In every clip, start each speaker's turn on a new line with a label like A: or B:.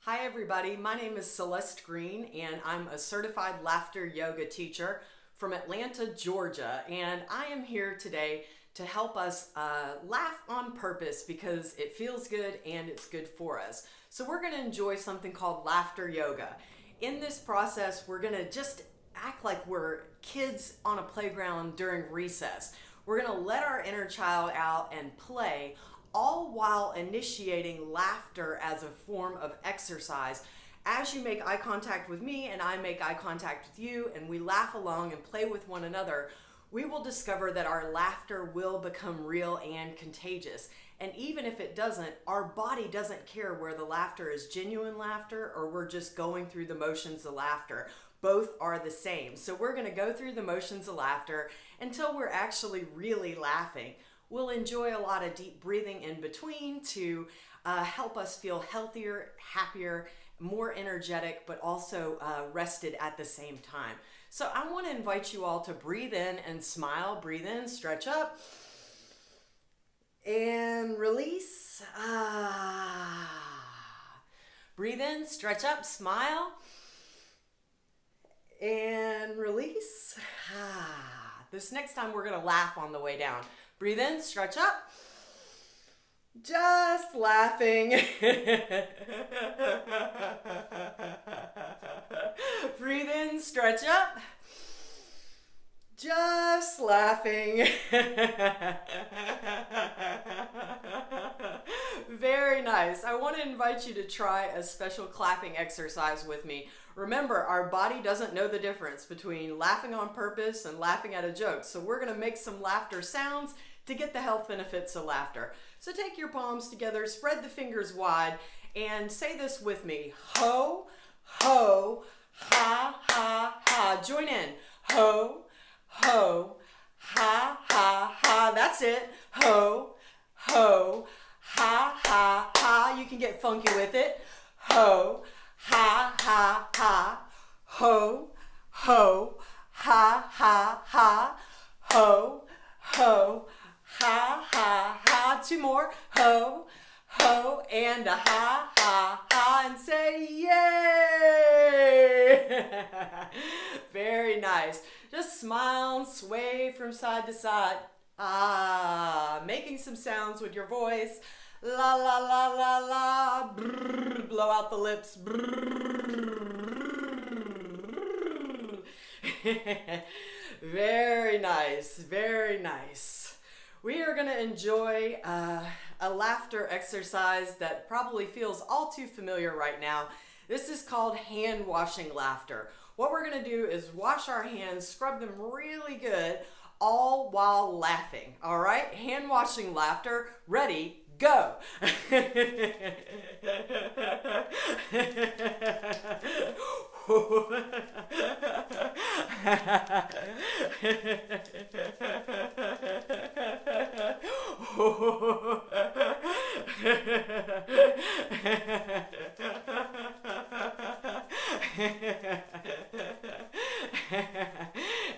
A: Hi everybody, my name is Celeste Greene and I'm a certified laughter yoga teacher from Atlanta, Georgia, and I am here today to help us laugh on purpose because it feels good and it's good for us. So we're going to enjoy something called laughter yoga. In this process, we're going to just act like we're kids on a playground during recess. We're going to let our inner child out and play, all while initiating laughter as a form of exercise. As you make eye contact with me and I make eye contact with you and we laugh along and play with one another, we will discover that our laughter will become real and contagious. And even if it doesn't, our body doesn't care where the laughter is genuine laughter or we're just going through the motions of laughter. Both are the same. So we're going to go through the motions of laughter until we're actually really laughing. We'll enjoy a lot of deep breathing in between to help us feel healthier, happier, more energetic, but also rested at the same time. So I want to invite you all to breathe in and smile. Breathe in, stretch up, and release. Breathe in, stretch up, smile, and release. This next time we're going to laugh on the way down. Breathe in, stretch up. Just laughing. Breathe in, stretch up. Just laughing. Very nice. I want to invite you to try a special clapping exercise with me. Remember, our body doesn't know the difference between laughing on purpose and laughing at a joke. So we're going to make some laughter sounds to get the health benefits of laughter. So take your palms together, spread the fingers wide, and say this with me. Ho, ho, ha, ha, ha. Join in. Ho, ho, ha, ha, ha. That's it. Ho, ho, ha, ha, ha. You can get funky with it. Ho, ha, ha, ha. Ho, ho, ha, ha, ha. Ho, ho, ha, ha, ha. Two more. Ho, ho, and a ha, ha, ha. And say yay. Very nice. Just smile and sway from side to side. Making some sounds with your voice. La, la, la, la, la. Brrr, blow out the lips. Very nice. Very nice. We are going to enjoy a laughter exercise that probably feels all too familiar right now. This is called hand washing laughter. What we're going to do is wash our hands, scrub them really good, all while laughing. All right? Hand washing laughter. Ready? Go.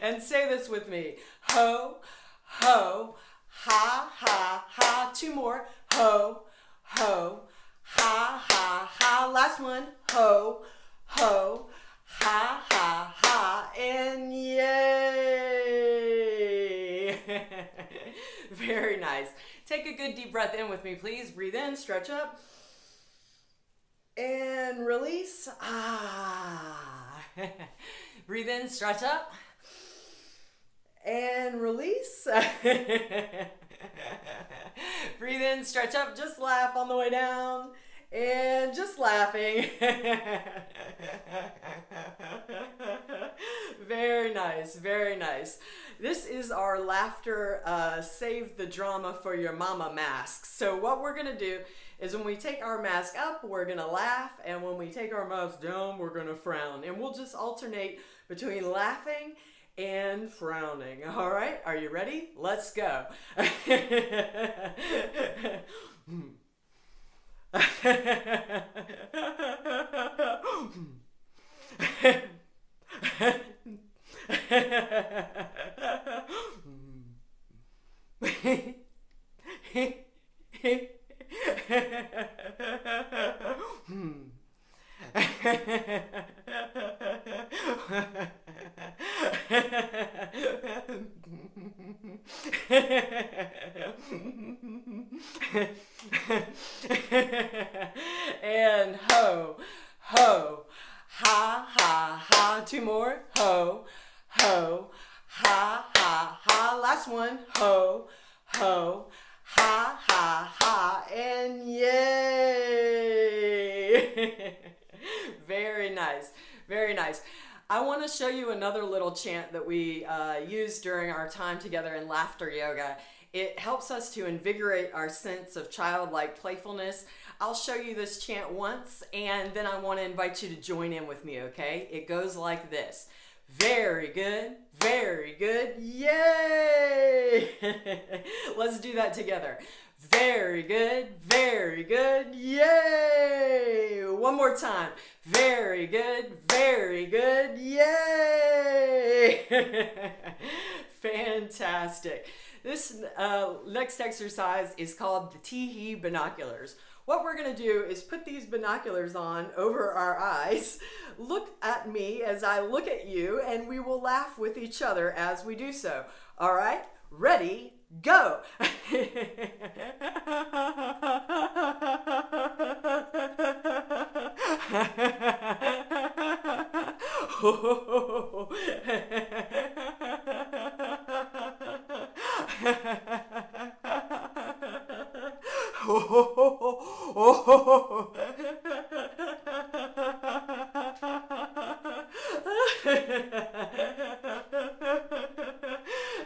A: And say this with me. Ho, ho, ha, ha, ha. Two more. Ho, ho, ha, ha, ha. Last one. Ho, ho, ha, ha, ha. And yay. Very nice. Take a good deep breath in with me, please. Breathe in, stretch up. And release. Breathe in, stretch up. And release. Breathe in, stretch up, just laugh on the way down. And just laughing. Very nice, very nice. This is our laughter save the drama for your mama mask. So what we're going to do is when we take our mask up, we're going to laugh. And when we take our mask down, we're going to frown. And we'll just alternate between laughing and frowning. All right, are you ready? Let's go. And ho, ho, ha, ha, ha. Two more. Ho, ho, ha, ha, ha. Last one. Ho, ho, ha, ha, ha. And yay! Very nice. Very nice. I want to show you another little chant that we use during our time together in laughter yoga. It helps us to invigorate our sense of childlike playfulness. I'll show you this chant once, and then I want to invite you to join in with me, okay? It goes like this. Very good, yay! Let's do that together. Very good, yay! One more time. Very good, yay! Fantastic. This next exercise is called the Teehee binoculars. What we're going to do is put these binoculars on over our eyes, look at me as I look at you, and we will laugh with each other as we do so. All right? Ready? Go!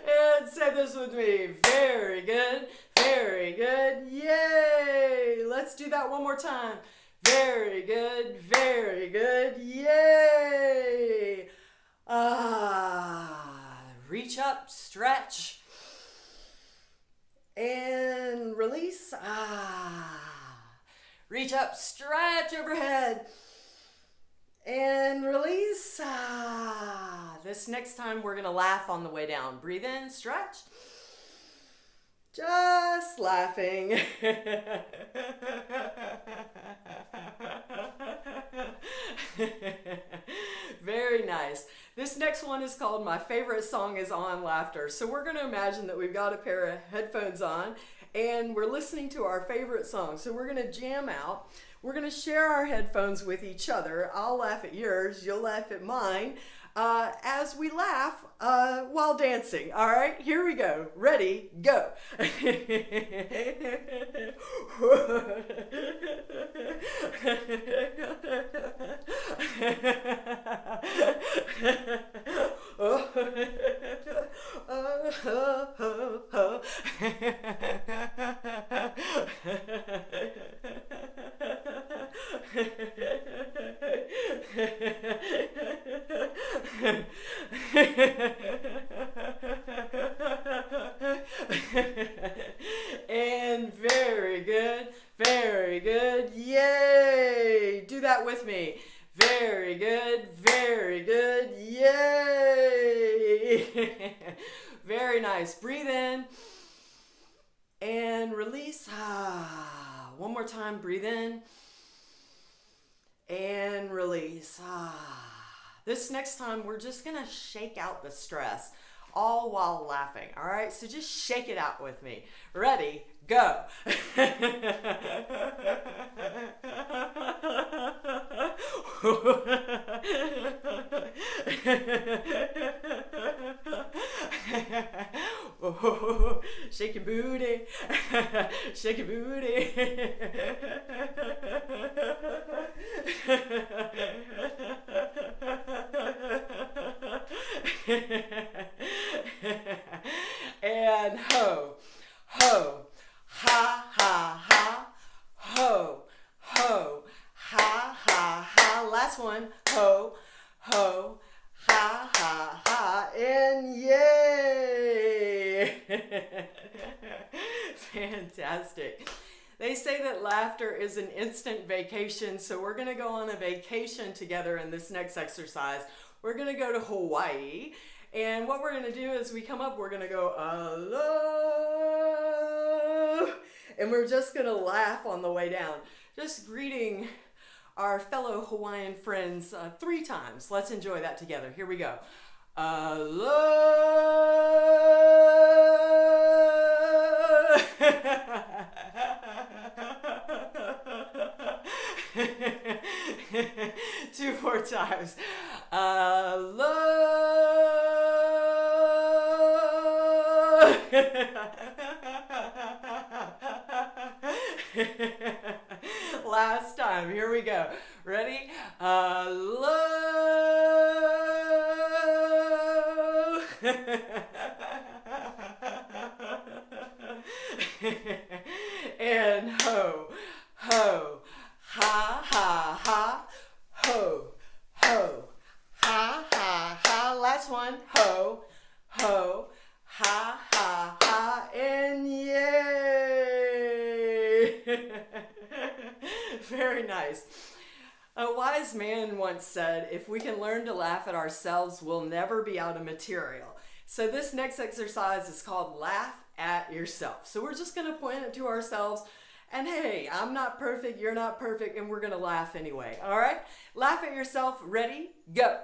A: And say this with me. Very good, yay! Let's do that one more time. Very good, yay! Reach up, stretch, and release. Reach up, stretch overhead, and release. This next time we're going to laugh on the way down. Breathe in, stretch. Just laughing. Very nice. This next one is called My Favorite Song Is On Laughter. So we're going to imagine that we've got a pair of headphones on and we're listening to our favorite song. So we're going to jam out. We're going to share our headphones with each other. I'll laugh at yours. You'll laugh at mine. As we laugh while dancing. All right, here we go. Ready, go. And very good, yay! Do that with me. Very good, yay! Very nice. Breathe in and release. One more time. Breathe in and release. This next time, we're just going to shake out the stress, all while laughing. All right, so just shake it out with me. Ready, go. Shake your booty, shake your booty. And ho, ho, ha, ha, ha, ho, ho, ha, ha, ha. Last one, ho, ho, ha, ha, ha, and yay! Fantastic. They say that laughter is an instant vacation, so we're going to go on a vacation together in this next exercise. We're going to go to Hawaii, and what we're going to do is we come up, we're going to go, aloha, and we're just going to laugh on the way down, just greeting our fellow Hawaiian friends 3 times. Let's enjoy that together. Here we go. Aloha. 2 more times. Aloha. Last time. Here we go. Ready? Aloha. And ho, ho, ha, ha, ha, ho, ho, ha, ha, ha. Last one. Ho, ho, ha, ha, ha, and yay. Very nice. A wise man once said, if we can learn to laugh at ourselves, we'll never be out of material. So this next exercise is called Laugh at Yourself. So we're just going to point it to ourselves and hey, I'm not perfect, you're not perfect, and we're going to laugh anyway. All right? Laugh at yourself. Ready? Go.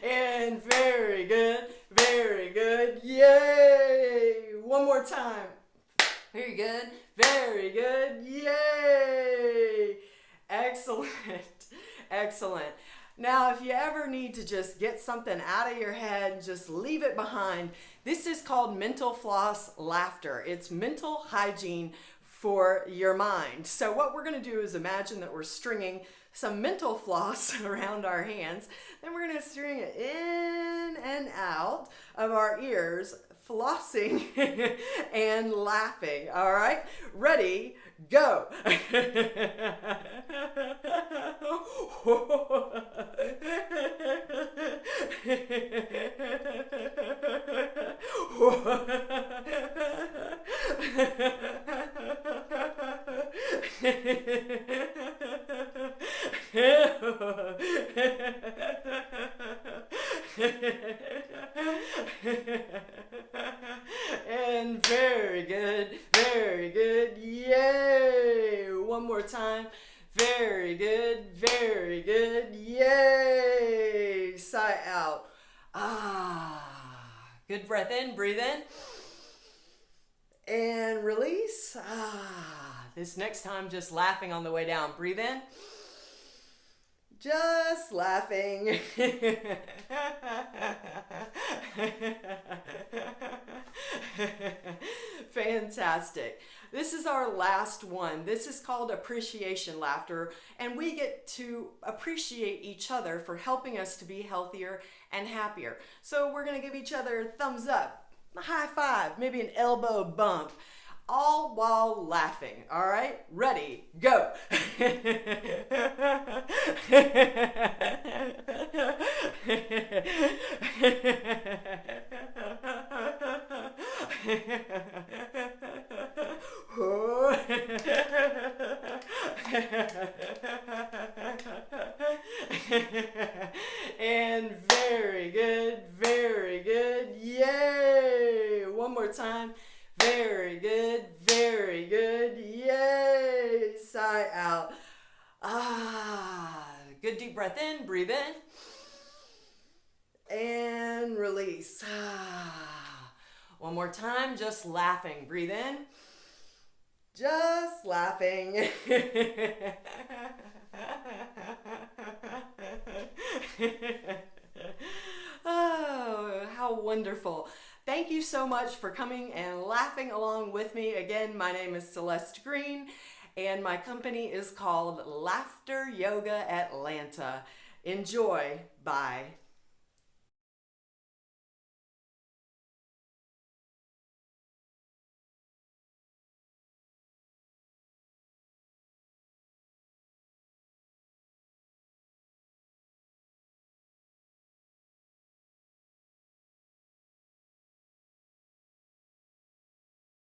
A: And very good, very good. Yay! One more time. Very good, very good. Yay! Excellent, excellent. Now, if you ever need to just get something out of your head, just leave it behind. This is called mental floss laughter. It's mental hygiene for your mind. So what we're going to do is imagine that we're stringing some mental floss around our hands. Then we're going to string it in and out of our ears, flossing and laughing. All right? Ready? Go. And very good, very good. Yay! One more time. Very good, very good. Yay! Sigh out. Ah. Good breath in, breathe in. And release. Ah. This next time, just laughing on the way down. Breathe in. Just laughing. Fantastic. This is our last one. This is called appreciation laughter, and we get to appreciate each other for helping us to be healthier and happier. So we're going to give each other a thumbs up, a high five, maybe an elbow bump, all while laughing. All right? Ready? Go. And very good, very good. Yay! One more time. Very good, very good. Yay! Sigh out. Ah, good deep breath in, breathe in. And release. Ah. One more time, just laughing. Breathe in. Just laughing. Oh, how wonderful. Thank you so much for coming and laughing along with me. Again, my name is Celeste Greene, and my company is called Laughter Yoga Atlanta. Enjoy. Bye.